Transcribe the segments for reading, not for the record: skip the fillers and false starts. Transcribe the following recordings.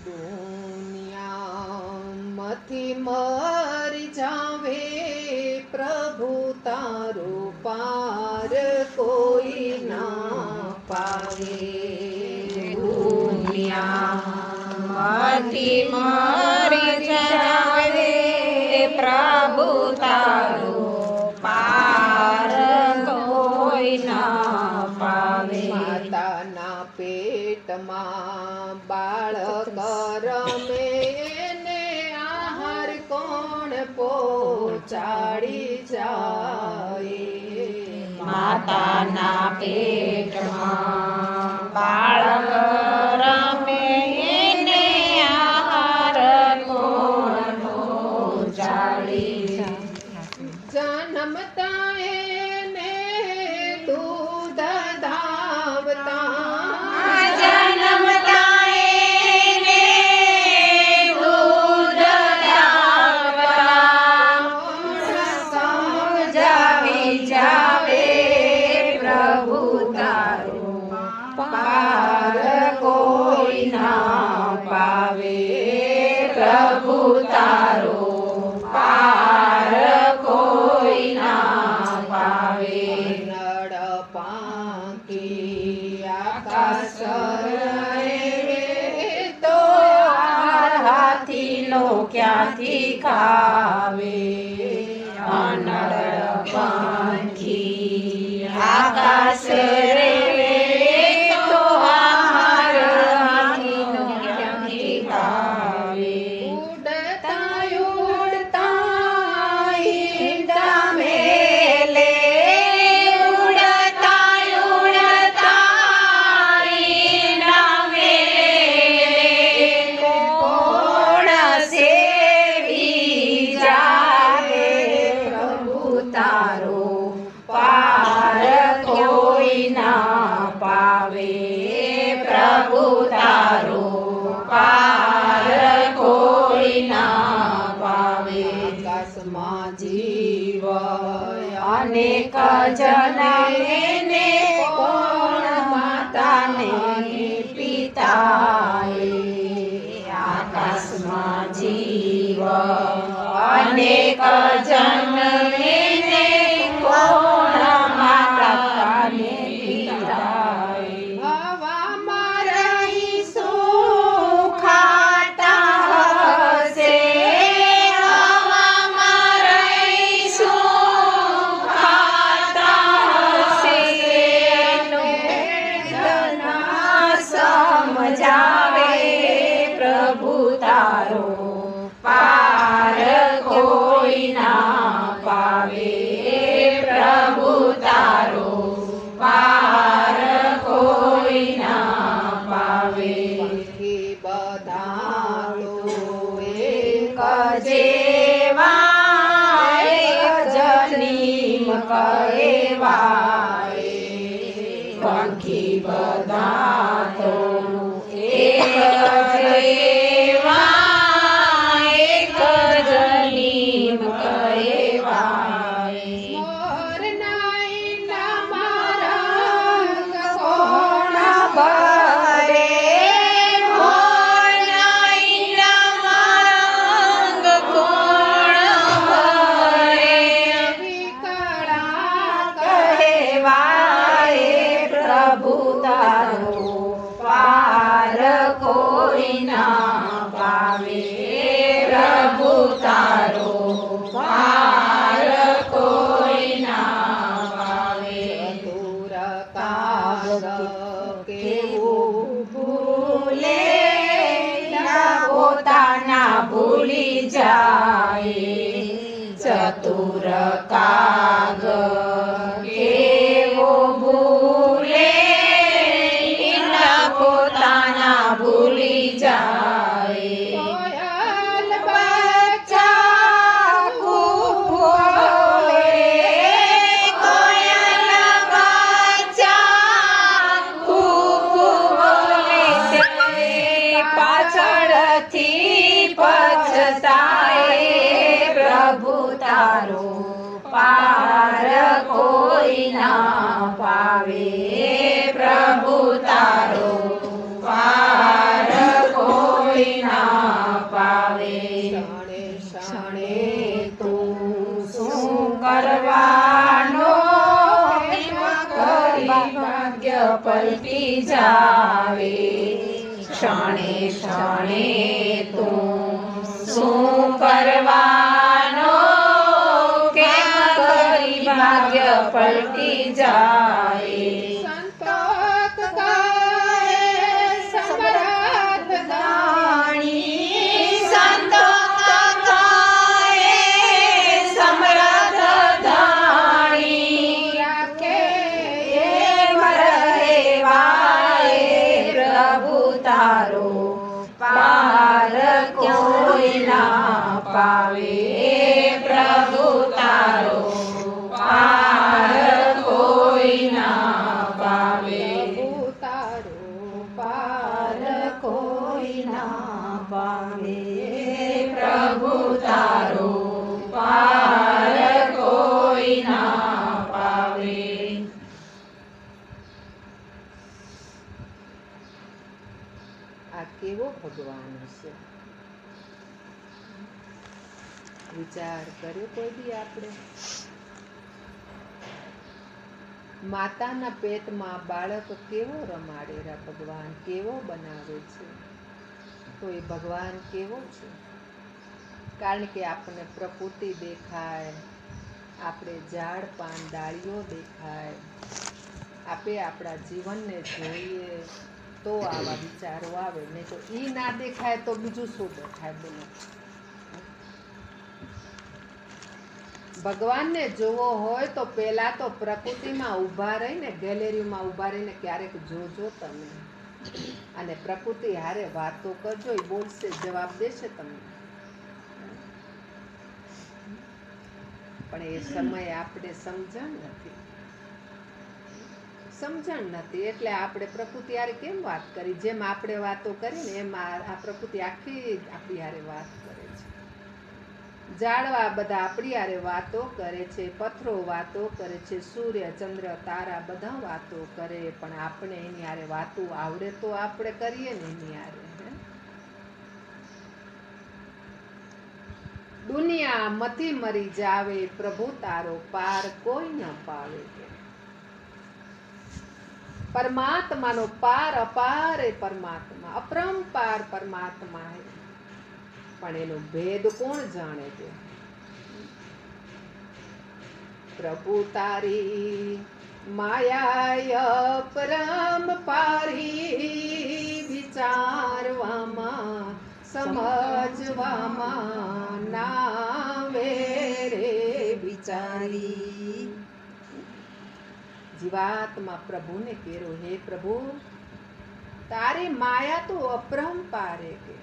દુનિયામાંથી મરી જાવે પ્રભુ તારો પાર કોઈ ના પાવે. દુનિયામાંથી મરી જાવે પ્રભુ તારો પાર કોઈ ના પાવે. માતાના પેટમાં બાળક રમે એને આહાર કોણ પહોંચાડી જાય. માતાના પેટમાં બાળક રમે એને આહાર કોણ પહોંચાડી જાય. જન્મતા એને દૂધ ધાવતા જન્મતા એને દૂધ ધાવતા સમજાવી જાવે પ્રભુ તારો પાર કોઈ ના પાવે. પ્રભુ તારો પાર કોઈ ના પાવે. નળ પાંખી આકાશ રે તો હાથી નો ક્યાંથી ખાવે. અનળ પંખી આકાશ રે તો હાથી નો ક્યાંથી ખાવે. ઉડતા ઉડતા ઈંડા મેલે ઉડતા ઉડતા ઈંડા મેલે કોણ સેવી જાવે પ્રભુ તારો પાર કોઈ ના પાવે. પ્રભુ તારો પાર કોઈ ના પાવે. આકાશમાં જીવ અનેક જનને કોણ માતાને પિતાએ. આકાશમાં જીવ અનેક જનને કોણ માતાને પિતાએ. હવામાં રહીશું ખાતા હશે હવામાં રહીશું ખાતા હશે. વેદના સમજાવે પ્રભુ તારો પાર કોઈ ના પાવે. પ્રભુ તારો પાર કોઈ ના પાવે. પંખી બધા તો એક જેવા એક જનીમ કહેવાય. પંખી બધા તો એક જેવા એક જનીમ કહેવાય. મોરના ઈંડામાં રંગ કોણ ભરે મોરના ઈંડામાં રંગ કોણ ભરે. કળા કહેવાય પ્રભુ તારો પાર કોઈ ના પાવે. પ્રભુ તારો પાર કોઈ ના પાવે. દૂર કાગ કેવું ભૂલે પોતાના ભૂલી જાય. ચતુર કાગ કેવો ભૂલે પોતાના ભૂલી જાય. કોયલ બચ્ચા ખૂબ બોલે કોયલ બચ્ચા ખૂબ બોલે તે પાછળથી પછતાય. પ્રભુ તારો પાર કોઈ ના પાવે. પ્રભુ તારો પાર કોઈ પલટી જાવે ક્ષણે ક્ષણે તું શું કરવાનો કેમ કરી ભાગ્ય પલટી જાય સંતોષ ગાય સમરથ દાણી સંતો ગાય સમરથ દાણી રાખે એમ રહેવાય પ્રભુ તારો પાર કોઈ ના પાવે પ્રભુ તારો પાર કોઈ ના પાવે પ્રભુ તારો પાર કોઈ ના પાવે પ્રભુ તારો પાર કોઈ ના પાવે આ કેવો ભગવાન છે વિચાર કર્યો કોઈ દી આપણે માતાના પેટમાં બાળક કેવો રમાડે રા ભગવાન કેવો બનાવે છે તો એ ભગવાન કેવો છે કારણ કે આપણને પ્રકૃતિ દેખાય આપણે ઝાડ પાન ડાળીઓ દેખાય આપણે આપણા જીવનને જોઈએ તો આવા વિચારો આવે નહીં તો ઈ ના દેખાય તો બીજું શું દેખાય બોલો ભગવાનને જોવો હોય તો પહેલા તો પ્રકૃતિમાં ઊભા રહીને ગેલેરીમાં ઊભા રહીને ક્યારેક જોજો તમે અને પ્રકૃતિ હારે વાતો કરજો એ બોલશે જવાબ દેશે તમને પણ એ સમય આપણે સમજણ નથી એટલે આપણે પ્રકૃતિ હારે કેમ વાત કરી જેમ આપણે વાતો કરીને એમ આ પ્રકૃતિ આખી આપણી હારે વાત કરે છે ઝાડવા બધા આપણી હારે વાતો કરે છે પથ્થરો વાતો કરે છે સૂર્ય ચંદ્ર તારા બધા વાતો કરે પણ આપણે એની હારે વાતો આવડે તો આપણે કરીએ ને એની હારે દુનિયા મથી મરી જાવે પ્રભુ તારો પાર કોઈ ન પાવે પરમાત્માનો પાર અપાર એ પરમાત્મા અપરંપાર પરમાત્મા હે પણ એનો ભેદ કોણ જાણે છે પ્રભુ તારી માયા પરંપારી વિચારવામાં સમજવામાં નાવે રે વિચારી જીવાત્મા પ્રભુને કેરો હે પ્રભુ તારી માયા તો અપરંપાર કે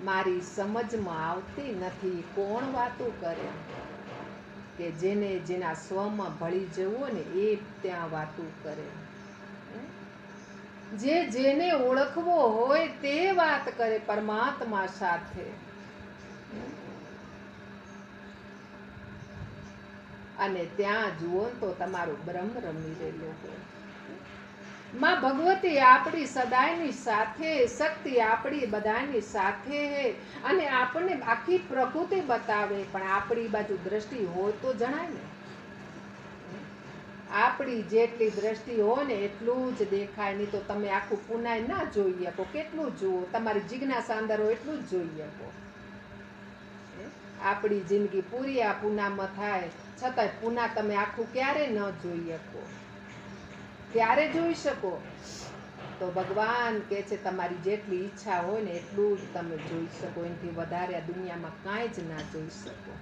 મારી સમજમાં આવતી નથી કોણ વાતો કરે કે જેને જેના સ્વમાં ભળી જવું ને એ ત્યાં વાતો કરે જે જેને ઓળખવો હોય તે વાત કરે પરમાત્મા સાથે અને ત્યાં જુઓ તો તમારું બ્રહ્મ રમી રહેલો હોય માં ભગવતી આપણી સદાયની સાથે શક્તિ આપણી બધાની સાથે અને આપણને આખી પ્રકૃતિ બતાવે પણ આપણી બાજુ દ્રષ્ટિ હોય તો જણાય ને આપણી જેટલી દ્રષ્ટિ હોય ને એટલું જ દેખાય નહીં તો તમે આખું પુનાય ના જોઈ શકો કેટલું જુઓ તમારી જિજ્ઞાસા અંદર હોય એટલું જ જોઈ શકો આપણી જિંદગી પૂરી આ પૂનામાં થાય છતાંય પૂના તમે આખું ક્યારે ન જોઈ શકો ક્યારે જોઈ શકો તો ભગવાન કે છે તમારી જેટલી ઈચ્છા હોય ને એટલું જ તમે જોઈ શકો એનાથી વધારે આ દુનિયામાં કાંઈ જ ના જોઈ શકો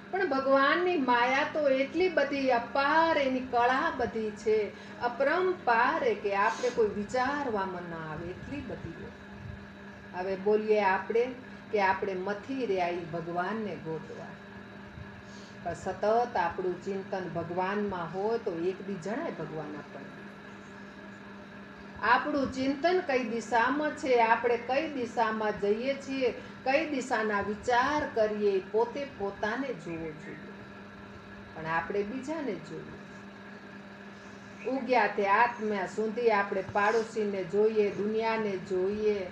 પણ ભગવાનની માયા તો એટલી બધી અપાર એની કળા બધી છે અપરંપાર કે આપણે કોઈ વિચારવામાં ના આવે એટલી બધી હવે બોલીએ આપણે કે આપણે મથી રહ્યા એ ભગવાનને ગોતવા પણ સતત આપણું ચિંતન ભગવાનમાં હોય તો એક દી જણાય ભગવાન આપણને આપણું ચિંતન કઈ દિશામાં છે આપણે કઈ દિશામાં જઈએ છીએ કઈ દિશાના વિચાર કરીએ પોતે પોતાને જોવો જોઈએ પણ આપણે બીજાને જોઈએ ઉગ્યા તે આત્મા સુધી આપણે પાડોશીને જોઈએ દુનિયાને જોઈએ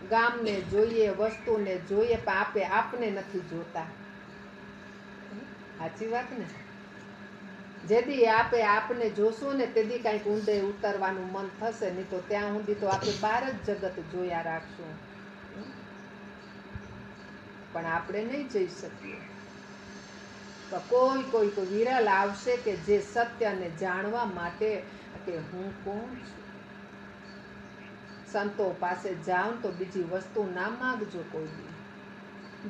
ગામને જોઈએ વસ્તુને જોઈએ પણ આપને નથી જોતા સાચી વાત ને જેથી આપને જોશું ને તેથી કાંઈક ઊંડે ઉતરવાનું મન થશે, નહીં તો ત્યાં સુધી તો આપણે બહાર જ જગત જોયા રાખશું, પણ આપણે નહીં જઈ શકીએ. તો કોઈ વિરલ આવશે કે જે સત્યને જાણવા માટે કે હું કોણ છું. સંતો પાસે જાઓ તો બીજી વસ્તુ ના માંગજો કોઈ દી.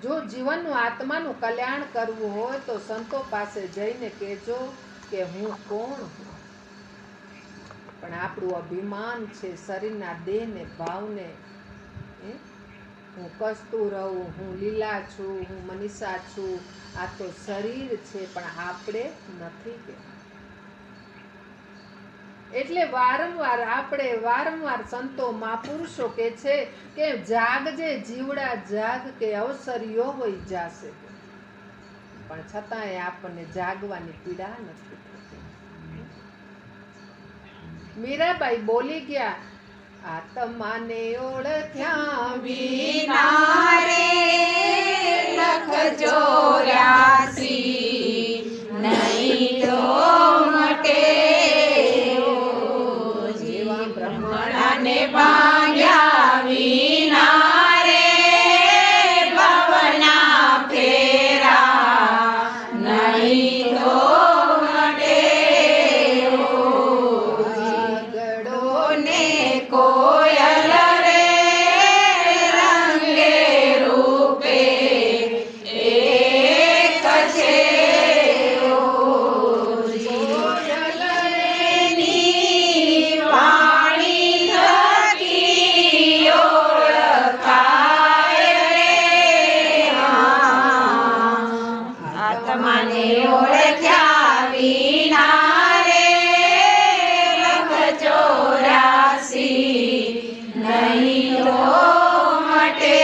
જો જીવનનું આત્માનું કલ્યાણ કરવું હોય તો સંતો પાસે જઈને કહેજો કે હું કોણ છું. પણ આપણું અભિમાન છે શરીરના દેહને ભાવને, હું કસ્તુરવ, હું લીલા છું, હું મનીષા છું, આ તો શરીર છે પણ આપણે નથી કે. એટલે વારંવાર સંતો મહાપુરુષો કે છે કે જાગજે જીવડા જાગ કે અવસરીઓ હોય જાશે, પણ છતાંય આપણને જાગવાની પીડા નથી થતી. મીરાબાઈ બોલી ગયા, આત્માને ઓળખ્યા વિના રે લખ 84 નહીં તો મટે. જીવા બ્રહ્મણાને ભાંગ્યા વિના રે ભવના ફેરા નહીં તો મટે. કોયલ રે રંગે રૂપે એક છે. કોયલ ની વાણી થકી ઓળખાય રે. આત્માને ઓળખ્યા વિના રે લખ 84 નહીં તો મટે.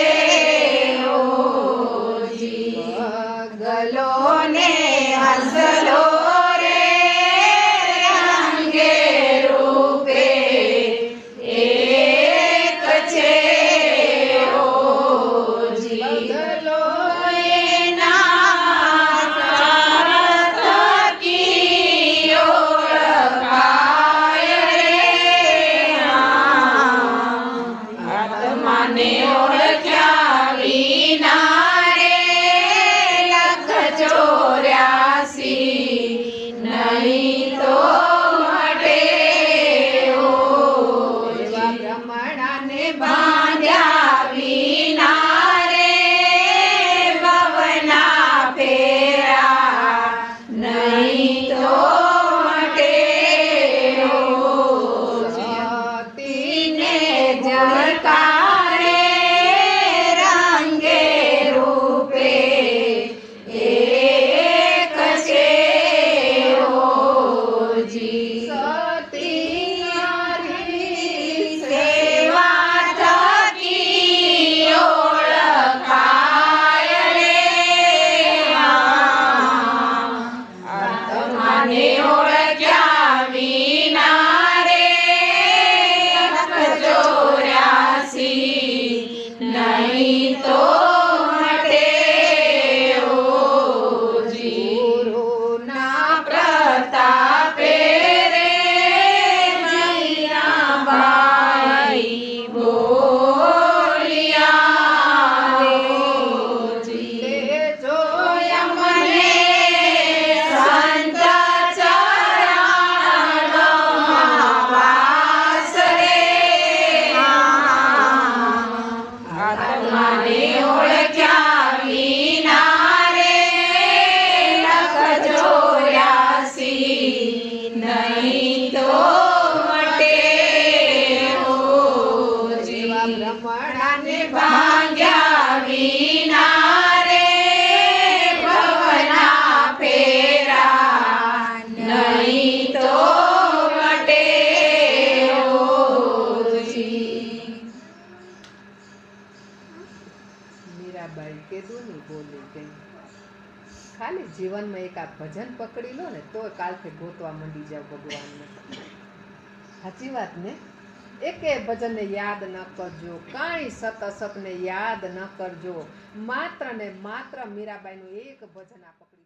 ગલો ને હસલો રે રંગે રૂપે એક છે. ગલો એના થકી ઓળખાય રે. આત્માને ઓળખ્યા વિના રે લખ 84 નહીં તો મટે. બ્રહ્મણાને બાંધ્યા વિના રે ભવના ફેરા નહીં તો મટે. તીને જળકારે રંગે રૂપે એક છે. સતી નારી સેવા થકી ઓળખાય રે. આત્માને ઓળખ્યા વિના રે લખ 84 નહીં તો મટે. ગુરુના પ્રતાપે રે જૈનાબાઈ બોલ્યા. જોયા મને સંત ચરણમાં વાસ રે. આત્માને ઓળખ્યા વિના રે લખ 84 નહીં તો મટે. બ્રહ્મણાને ભાંગ્યા વિના રે ભવના ફેરા નહીં તો મટે. મીરાબાઈ કીધું નહીં બોલી ગઈ. ખાલી જીવનમાં એક આ ભજન પકડી લો ને તો કાલથી ગોતવા માંડી જાવ ભગવાનને. સાચી વાત ને? એકે ભજનને યાદ ન કરજો, કાંઈ સત અસતને યાદ ન કરજો, માત્ર ને માત્ર મીરાબાઈનું એક ભજન આ પકડી